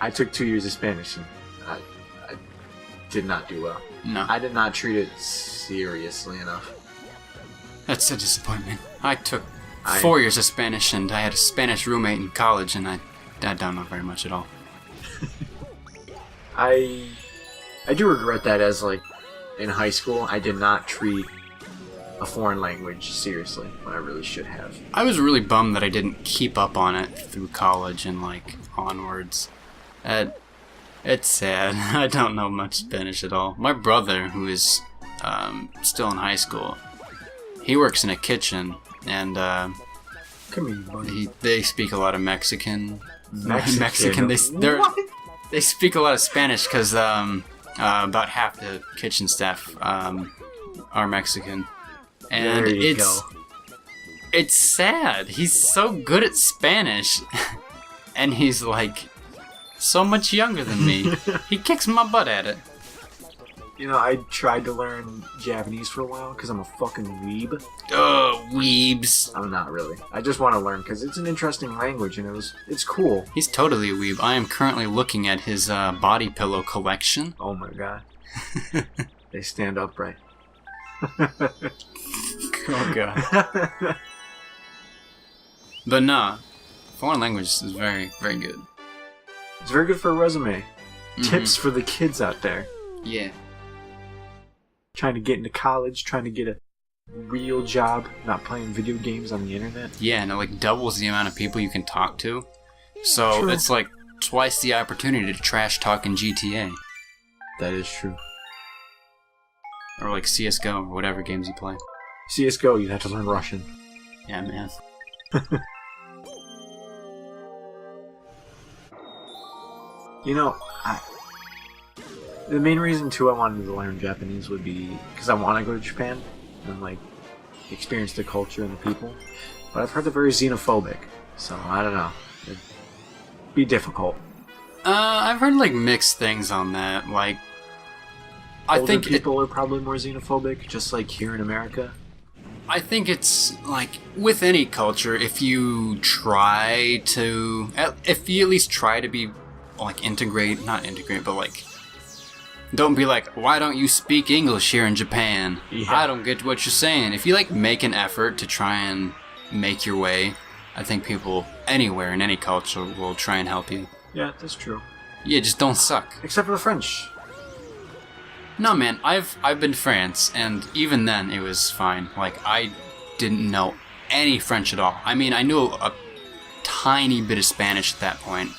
I took 2 years of Spanish, and I did not do well. No. I did not treat it seriously enough. That's a disappointment. I took 4 years of Spanish, and I had a Spanish roommate in college, and I don't know very much at all. I do regret that, as like in high school, I did not treat a foreign language seriously when I really should have. I was really bummed that I didn't keep up on it through college and like onwards. It's sad. I don't know much Spanish at all. My brother, who is still in high school, he works in a kitchen, and Come here, buddy. they speak a lot of Mexican. Mexican. They speak a lot of Spanish because about half the kitchen staff are Mexican, and There you go. it's sad. He's so good at Spanish, and he's like so much younger than me. He kicks my butt at it. You know, I tried to learn Japanese for a while because I'm a fucking weeb. Weebs. I'm not really. I just want to learn because it's an interesting language and it's cool. He's totally a weeb. I am currently looking at his body pillow collection. Oh my god. They stand upright. Oh god. But nah, foreign language is very, very good. It's very good for a resume. Tips for the kids out there. Yeah. Trying to get into college, trying to get a real job, not playing video games on the internet. Yeah, and it like doubles the amount of people you can talk to. So True. it's like twice the opportunity to trash talk in GTA. That is true. Or like CSGO or whatever games you play. CSGO, you'd have to learn Russian. Yeah, man. You know, the main reason too I wanted to learn Japanese would be because I want to go to Japan and like experience the culture and the people. But I've heard they're very xenophobic, so I don't know. It'd be difficult. I've heard like mixed things on that. Like, I Older think people are probably more xenophobic, just like here in America. I think it's like with any culture, if you at least try to be like not integrate, but like don't be like, why don't you speak English here in Japan? Yeah. I don't get what you're saying. If you like make an effort to try and make your way, I think people anywhere in any culture will try and help you. Yeah, that's true. Yeah, just don't suck. Except for the French. No, man, I've been to France, and even then it was fine. Like, I didn't know any French at all. I mean, I knew a tiny bit of Spanish at that point,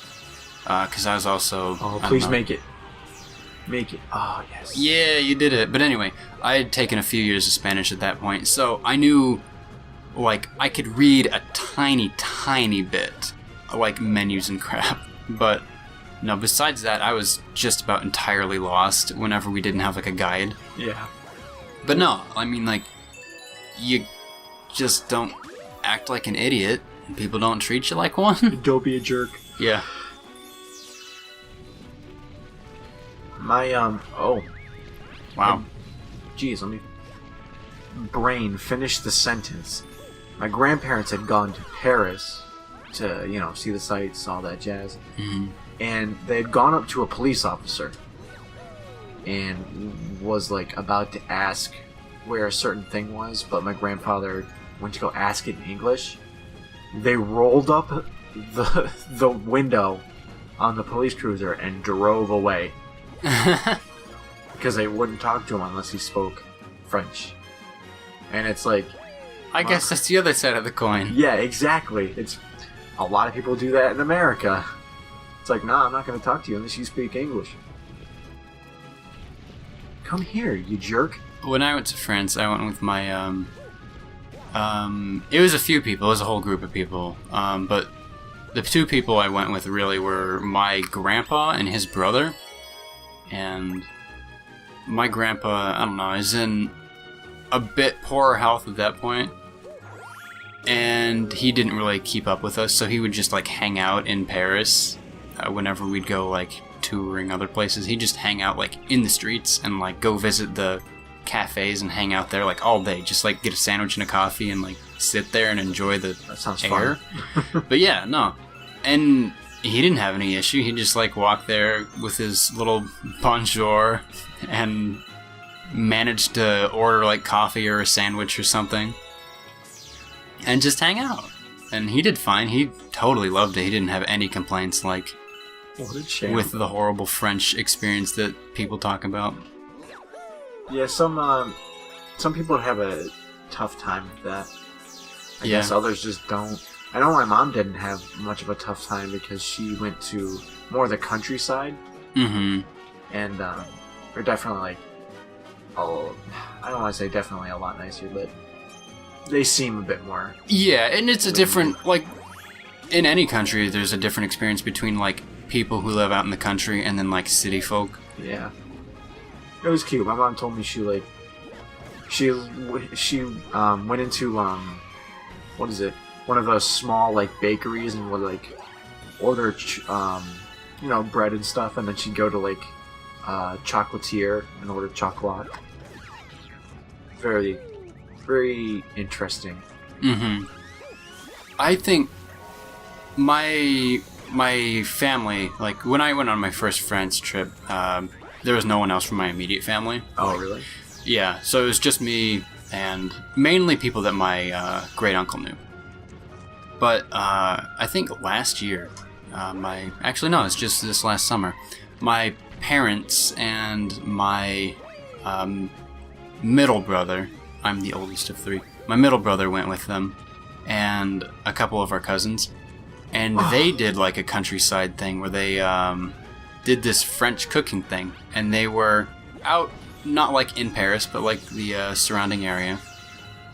because I was also... Oh, I don't please know. make it. Make it. Oh, yes. Yeah, you did it. But anyway, I had taken a few years of Spanish at that point, so I knew, like, I could read a tiny, tiny bit, like menus and crap. But, no, besides that, I was just about entirely lost whenever we didn't have, like, a guide. Yeah. But no, I mean, like, you just don't act like an idiot, and people don't treat you like one. Don't be a jerk. Yeah. My, oh. Wow. Geez, let me... Brain, finish the sentence. My grandparents had gone to Paris to, you know, see the sights, all that jazz. Mm-hmm. And they had gone up to a police officer and was, like, about to ask where a certain thing was, but my grandfather went to go ask it in English. They rolled up the window on the police cruiser and drove away. Because they wouldn't talk to him unless he spoke French. And it's like... I guess that's the other side of the coin. Yeah, exactly. It's a lot of people do that in America. It's like, nah, I'm not going to talk to you unless you speak English. Come here, you jerk. When I went to France, I went with my, it was a few people, it was a whole group of people, but the two people I went with really were my grandpa and his brother, and my grandpa, I don't know, is in a bit poorer health at that point, and he didn't really keep up with us, so he would just, like, hang out in Paris whenever we'd go, like, touring other places. He'd just hang out, like, in the streets and, like, go visit the cafes and hang out there, like, all day. Just, like, get a sandwich and a coffee and, like, sit there and enjoy the That sounds air. fun. But yeah, no. And he didn't have any issue. He just like walked there with his little bonjour and managed to order like coffee or a sandwich or something and just hang out. And he did fine. He totally loved it. He didn't have any complaints like What a shame. with the horrible French experience that people talk about. Yeah, some people have a tough time with that. I guess others just don't. I know my mom didn't have much of a tough time because she went to more of the countryside. Mm-hmm. And they're definitely like, oh, I don't want to say definitely a lot nicer, but they seem a bit more. Yeah, and it's a different, like, in any country, there's a different experience between, like, people who live out in the country and then, like, city folk. Yeah. It was cute. My mom told me she went into, what is it? One of those small, like, bakeries and would, like, order, bread and stuff, and then she'd go to, like, chocolatier and order chocolate. Very, very interesting. Mm-hmm. I think my family, like, when I went on my first France trip, there was no one else from my immediate family. Oh, really? Yeah, so it was just me and mainly people that my great uncle knew. But I think last year, it's just this last summer, my parents and my middle brother, I'm the oldest of three, my middle brother went with them, and a couple of our cousins, and they did like a countryside thing where they did this French cooking thing, and they were out, not like in Paris, but like the surrounding area.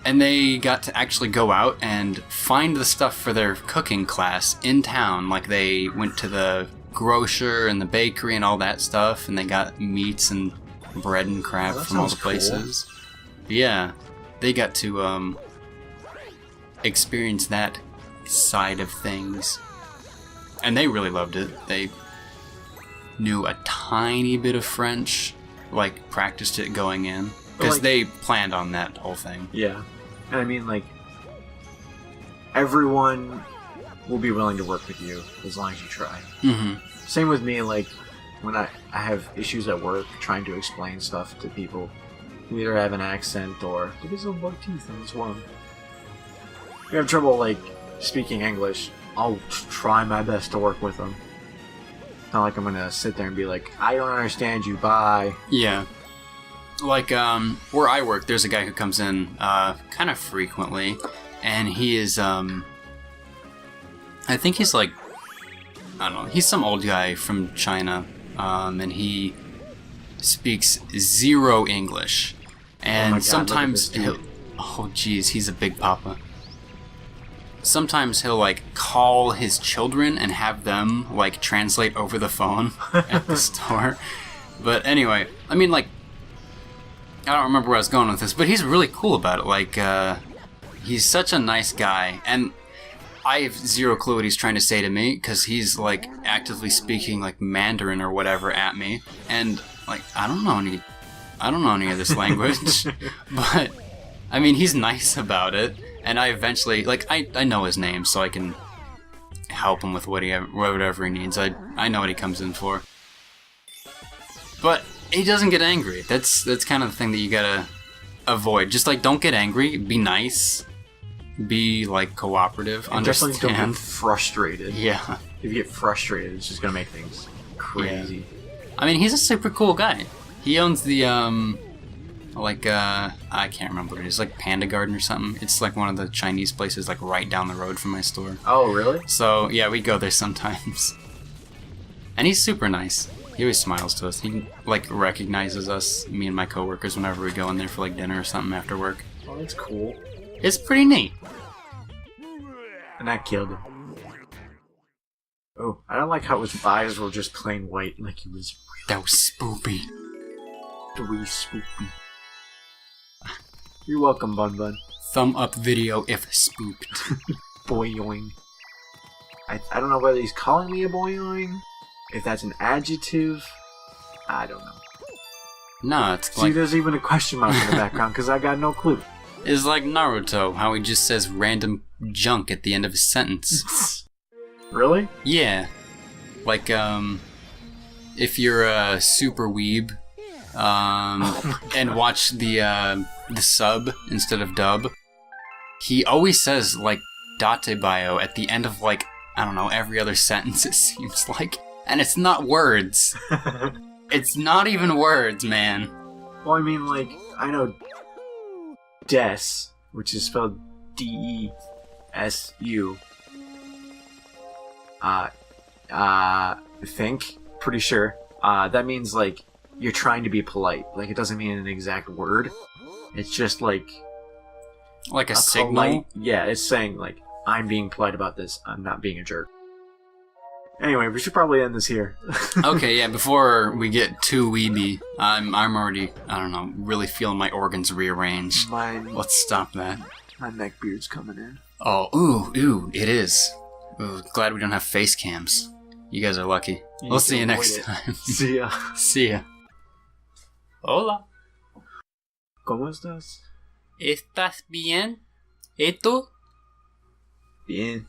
And they got to actually go out and find the stuff for their cooking class in town. Like, they went to the grocer and the bakery and all that stuff, and they got meats and bread and crap from all the places. Cool. Yeah, they got to experience that side of things. And they really loved it. They knew a tiny bit of French, like, practiced it going in. Because they planned on that whole thing. Yeah. And I mean, like, everyone will be willing to work with you as long as you try. Mm-hmm. Same with me, like, when I have issues at work trying to explain stuff to people who either have an accent or because of buck teeth and it's one. If you have trouble, like, speaking English, I'll try my best to work with them. Not like I'm gonna sit there and be like, I don't understand you, bye. Yeah. Like, where I work, there's a guy who comes in, kind of frequently, and he is, I think he's like, I don't know, he's some old guy from China, and he speaks zero English, and God, sometimes he's a big papa. Sometimes he'll, like, call his children and have them, like, translate over the phone at the store. But anyway, I mean, like, I don't remember where I was going with this, but he's really cool about it. Like, he's such a nice guy, and I have zero clue what he's trying to say to me, because he's, like, actively speaking, like, Mandarin or whatever at me, and, like, I don't know any of this language, but, I mean, he's nice about it, and I eventually, like, I know his name, so I can help him with whatever he needs. I know what he comes in for. But he doesn't get angry. That's kind of the thing that you gotta avoid. Just, like, don't get angry. Be nice. Be, like, cooperative. And understand. definitely don't get frustrated. Yeah. If you get frustrated, it's just gonna make things crazy. Yeah. I mean, he's a super cool guy. He owns the, I can't remember what it is, like Panda Garden or something. It's, like, one of the Chinese places, like, right down the road from my store. Oh, really? So, yeah, we go there sometimes. And he's super nice. He always smiles to us. He, like, recognizes us, me and my coworkers, whenever we go in there for, like, dinner or something after work. Oh, that's cool. It's pretty neat. And I killed him. Oh, I don't like how his eyes were just plain white, like he was real. That was spoopy. Wee spoopy. You're welcome, Bun Bun. Thumb up video if spooked. Boyoing. I don't know whether he's calling me a boyoing, if that's an adjective. I don't know. No, it's See, like... there's even a question mark in the background, because I got no clue. It's like Naruto, how he just says random junk at the end of his sentence. Really? Yeah. Like, if you're a super weeb, and watch the sub instead of dub, he always says, like, date bio at the end of, like, I don't know, every other sentence, it seems like. And it's not words. It's not even words, man. Well, I mean, like, I know des, which is spelled D-E-S-U. I think, pretty sure. That means, like, you're trying to be polite. Like, it doesn't mean an exact word. It's just, like a signal? Polite, yeah, it's saying, like, I'm being polite about this. I'm not being a jerk. Anyway, we should probably end this here. Okay, yeah, before we get too weeby, I'm already, I don't know, really feeling my organs rearrange. Let's stop that. My neck beard's coming in. Oh, ooh, it is. Ooh, glad we don't have face cams. You guys are lucky. We'll see you next time. See ya. See ya. Hola. ¿Cómo estás? ¿Estás bien? ¿Esto? Bien.